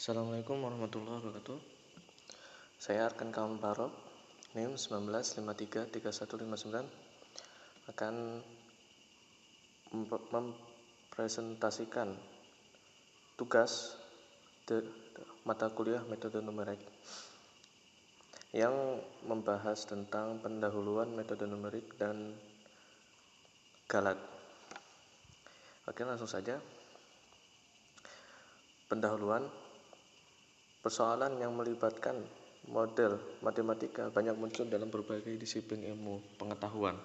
Assalamualaikum warahmatullahi wabarakatuh. Saya Arkan Kaum Barok, NIM 19533159 akan mempresentasikan tugas mata kuliah metode numerik yang membahas tentang pendahuluan metode numerik dan galat. Oke, langsung saja. Pendahuluan. Persoalan yang melibatkan model matematika banyak muncul dalam berbagai disiplin ilmu pengetahuan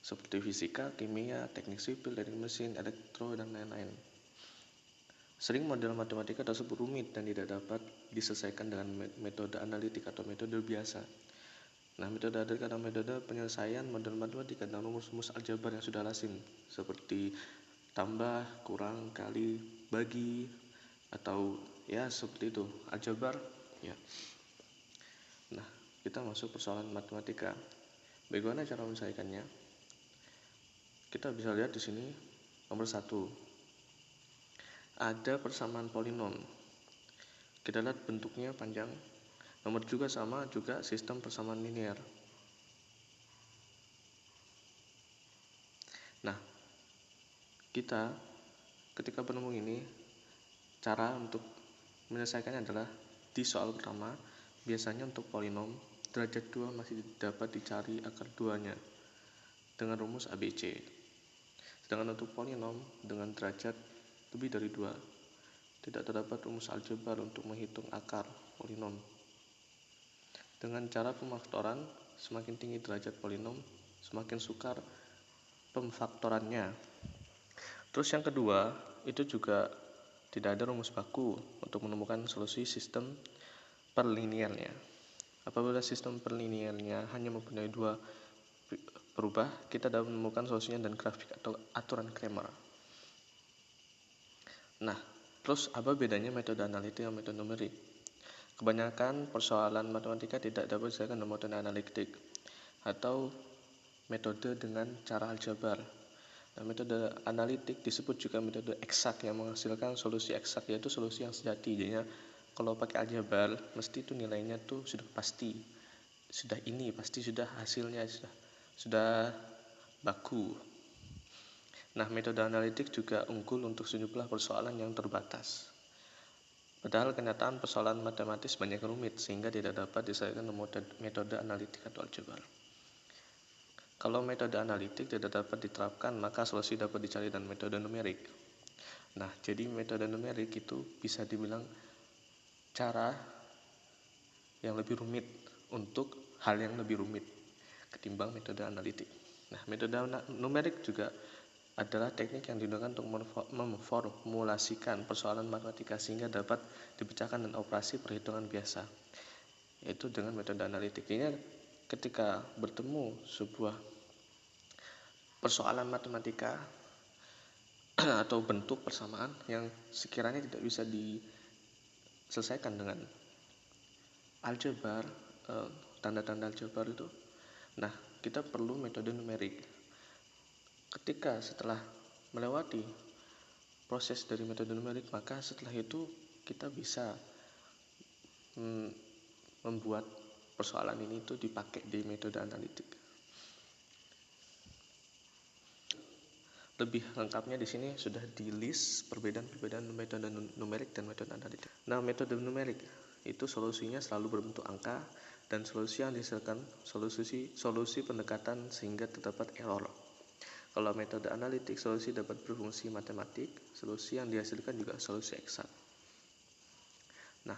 seperti fisika, kimia, teknik sipil, teknik mesin, elektro, dan lain-lain. Sering model matematika tersebut rumit dan tidak dapat diselesaikan dengan metode analitik atau metode biasa. Nah, metode analitik adalah metode penyelesaian model matematika dan rumus-rumus aljabar yang sudah lazim seperti tambah, kurang, kali, bagi, atau ya seperti itu, aljabar ya. Nah, kita masuk persoalan matematika. Bagaimana cara menyelesaikannya? Kita bisa lihat di sini nomor 1. Ada persamaan polinom. Kita lihat bentuknya panjang. Nomor juga sama, juga sistem persamaan linear. Nah, kita ketika penemu ini, cara untuk menyelesaikannya adalah di soal pertama, biasanya untuk polinom derajat 2 masih dapat dicari akar 2-nya dengan rumus ABC. Sedangkan untuk polinom dengan derajat lebih dari 2, tidak terdapat rumus aljabar untuk menghitung akar polinom. Dengan cara pemfaktoran, semakin tinggi derajat polinom, semakin sukar pemfaktorannya. Terus yang kedua, itu juga tidak ada rumus baku untuk menemukan solusi sistem perlinearnya. Apabila sistem perlinearnya hanya mempunyai 2 berubah, kita dapat menemukan solusinya dan grafik atau aturan Cramer. Nah, terus apa bedanya metode analitik dan metode numerik? Kebanyakan persoalan matematika tidak dapat diselesaikan dengan metode analitik atau metode dengan cara aljabar. Nah, metode analitik disebut juga metode eksak yang menghasilkan solusi eksak, yaitu solusi yang sejati. Jadinya kalau pakai aljabar, mesti itu nilainya tuh sudah pasti, sudah ini pasti sudah hasilnya sudah baku. Nah, metode analitik juga unggul untuk sejumlah persoalan yang terbatas. Padahal kenyataan persoalan matematis banyak rumit sehingga tidak dapat diselesaikan dengan metode analitik atau aljabar. Kalau metode analitik tidak dapat diterapkan, maka solusi dapat dicari dengan metode numerik. Nah, jadi metode numerik itu bisa dibilang cara yang lebih rumit untuk hal yang lebih rumit ketimbang metode analitik. Nah, metode numerik juga adalah teknik yang digunakan untuk memformulasikan persoalan matematika sehingga dapat dipecahkan dengan operasi perhitungan biasa, yaitu dengan metode analitik. Ini ketika bertemu sebuah persoalan matematika atau bentuk persamaan yang sekiranya tidak bisa diselesaikan dengan aljabar, tanda-tanda aljabar itu, nah kita perlu metode numerik. Ketika setelah melewati proses dari metode numerik, maka setelah itu kita bisa membuat persoalan ini itu dipakai di metode analitik. Lebih lengkapnya di sini sudah di list perbedaan metode numerik dan metode analitik. Nah, metode numerik itu solusinya selalu berbentuk angka dan solusi yang dihasilkan solusi pendekatan sehingga terdapat error. Kalau metode analitik, solusi dapat berfungsi matematik, solusi yang dihasilkan juga solusi eksak. Nah,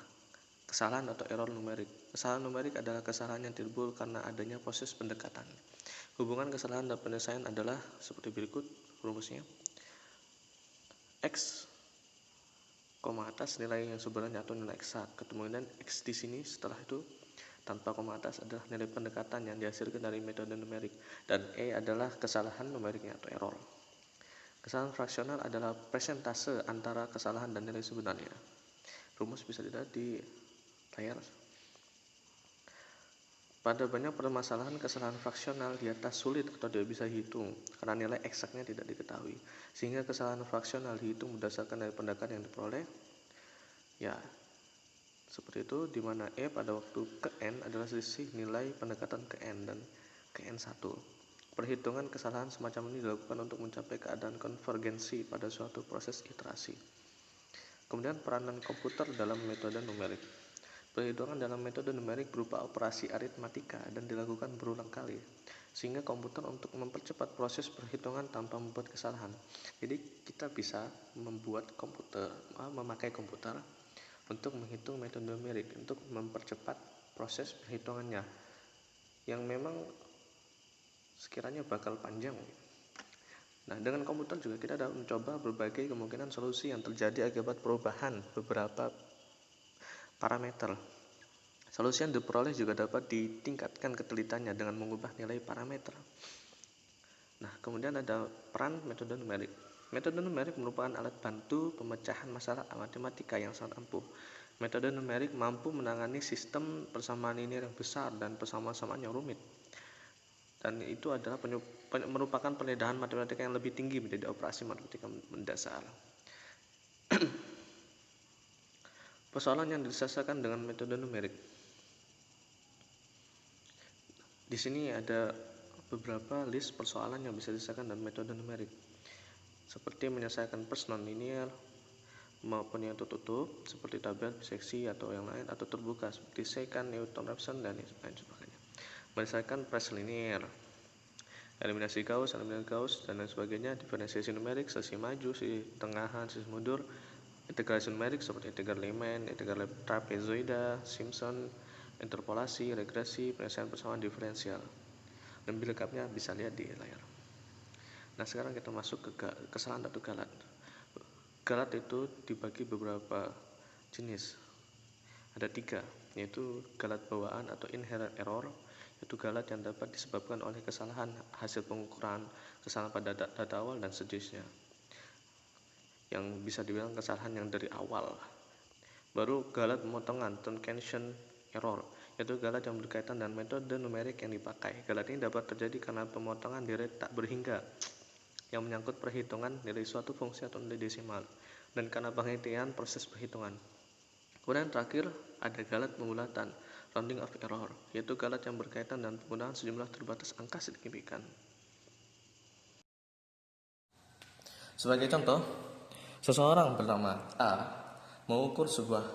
kesalahan atau error numerik. Kesalahan numerik adalah kesalahan yang timbul karena adanya proses pendekatan. Hubungan kesalahan dan penyelesaian adalah seperti berikut rumusnya. X, koma atas nilai yang sebenarnya atau nilai eksak. Kemudian X di sini setelah itu tanpa koma atas adalah nilai pendekatan yang dihasilkan dari metode numerik. Dan E adalah kesalahan numeriknya atau error. Kesalahan fraksional adalah persentase antara kesalahan dan nilai sebenarnya. Rumus bisa dilihat di layar. Pada banyak permasalahan, kesalahan fraksional di atas sulit atau tidak bisa dihitung karena nilai eksaknya tidak diketahui. Sehingga kesalahan fraksional dihitung berdasarkan dari pendekatan yang diperoleh. Ya, Seperti itu, di mana E pada waktu ke N adalah selisih nilai pendekatan ke N dan ke N1. Perhitungan kesalahan semacam ini dilakukan untuk mencapai keadaan konvergensi pada suatu proses iterasi. Kemudian peranan komputer dalam metode numerik. Perhitungan dalam metode numerik berupa operasi aritmatika dan dilakukan berulang kali, sehingga komputer untuk mempercepat proses perhitungan tanpa membuat kesalahan. Jadi kita bisa memakai komputer untuk menghitung metode numerik untuk mempercepat proses perhitungannya yang memang sekiranya bakal panjang. Nah, dengan komputer juga kita dapat mencoba berbagai kemungkinan solusi yang terjadi akibat perubahan beberapa parameter. Solusi yang diperoleh juga dapat ditingkatkan ketelitiannya dengan mengubah nilai parameter. Nah, kemudian ada peran metode numerik. Metode numerik merupakan alat bantu pemecahan masalah matematika yang sangat ampuh. Metode numerik mampu menangani sistem persamaan linear yang besar dan persamaan-persamaan yang rumit. Dan itu adalah merupakan pendedahan matematika yang lebih tinggi menjadi operasi matematika mendasar. Persoalan yang diselesaikan dengan metode numerik. Di sini ada beberapa list persoalan yang bisa diselesaikan dengan metode numerik, seperti menyelesaikan first non-linear maupun yang tertutup seperti tabel, biseksi atau yang lain, atau terbuka seperti secant, Newton-Raphson dan lain sebagainya. Menyelesaikan press linear, eliminasi Gauss, dan lain sebagainya, diferensiasi numerik, sesi maju, sesi tengahan, sesi mundur, integrasi numerik seperti integral Riemann, integral trapezoida, Simpson, interpolasi, regresi, penyelesaian persamaan diferensial. Dan lebih lengkapnya bisa lihat di layar. Nah, sekarang kita masuk ke kesalahan atau galat. Galat itu dibagi beberapa jenis. Ada 3, yaitu galat bawaan atau inherent error, yaitu galat yang dapat disebabkan oleh kesalahan hasil pengukuran, kesalahan pada data awal dan sejenisnya, yang bisa dibilang kesalahan yang dari awal. Baru galat pemotongan, truncation error, yaitu galat yang berkaitan dengan metode numerik yang dipakai. Galat ini dapat terjadi karena pemotongan nilai tak berhingga yang menyangkut perhitungan nilai suatu fungsi atau nilai desimal, dan karena penghentian proses perhitungan. Kemudian terakhir ada galat pembulatan, rounding off error, yaitu galat yang berkaitan dengan penggunaan sejumlah terbatas angka signifikan. Sebagai contoh, seseorang bernama A mengukur sebuah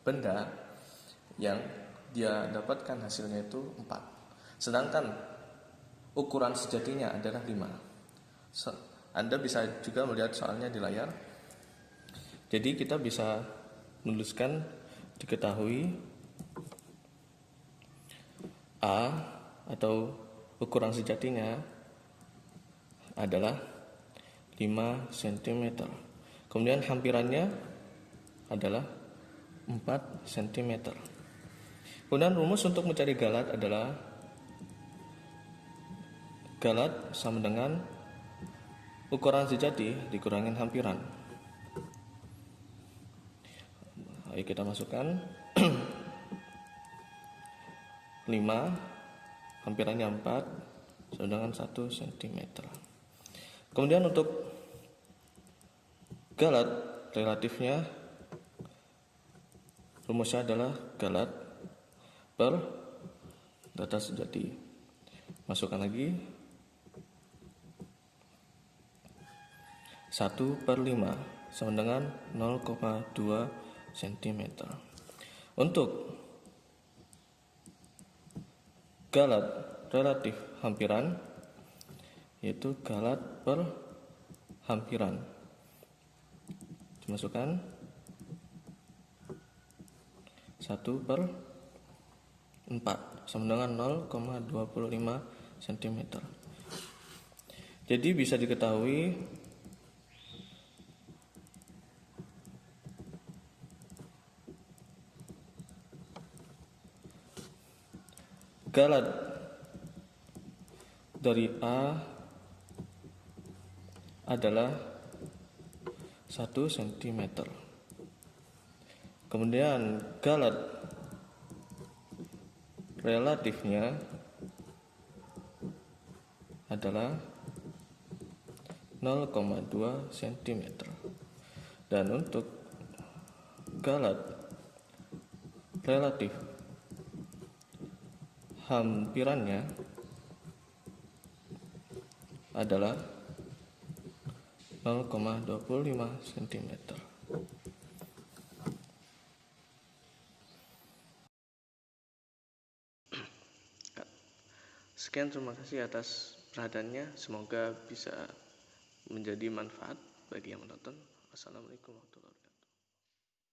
benda yang dia dapatkan hasilnya itu 4, sedangkan ukuran sejatinya adalah 5. Anda bisa juga melihat soalnya di layar. Jadi kita bisa menuliskan, diketahui A atau ukuran sejatinya adalah 5 cm. Kemudian hampirannya adalah 4 cm. Kemudian rumus untuk mencari galat adalah galat sama dengan ukuran sejati dikurangin hampiran. Ayo kita masukkan 5, hampirannya 4, sama dengan 1 cm. Kemudian untuk galat relatifnya, rumusnya adalah galat per data sejati. Masukkan lagi 1/5 sama dengan 0,2 cm. Untuk galat relatif hampiran, yaitu galat per hampiran, dimasukkan 1/4 sama dengan 0,25 cm. Jadi bisa diketahui galat dari A adalah 1 cm. Kemudian galat relatifnya adalah 0,2 cm. Dan untuk galat relatif. Hampirannya adalah 0,25 cm. Sekian, terima kasih atas perhatiannya. Semoga bisa menjadi manfaat bagi yang menonton. Wassalamualaikum warahmatullahi wabarakatuh.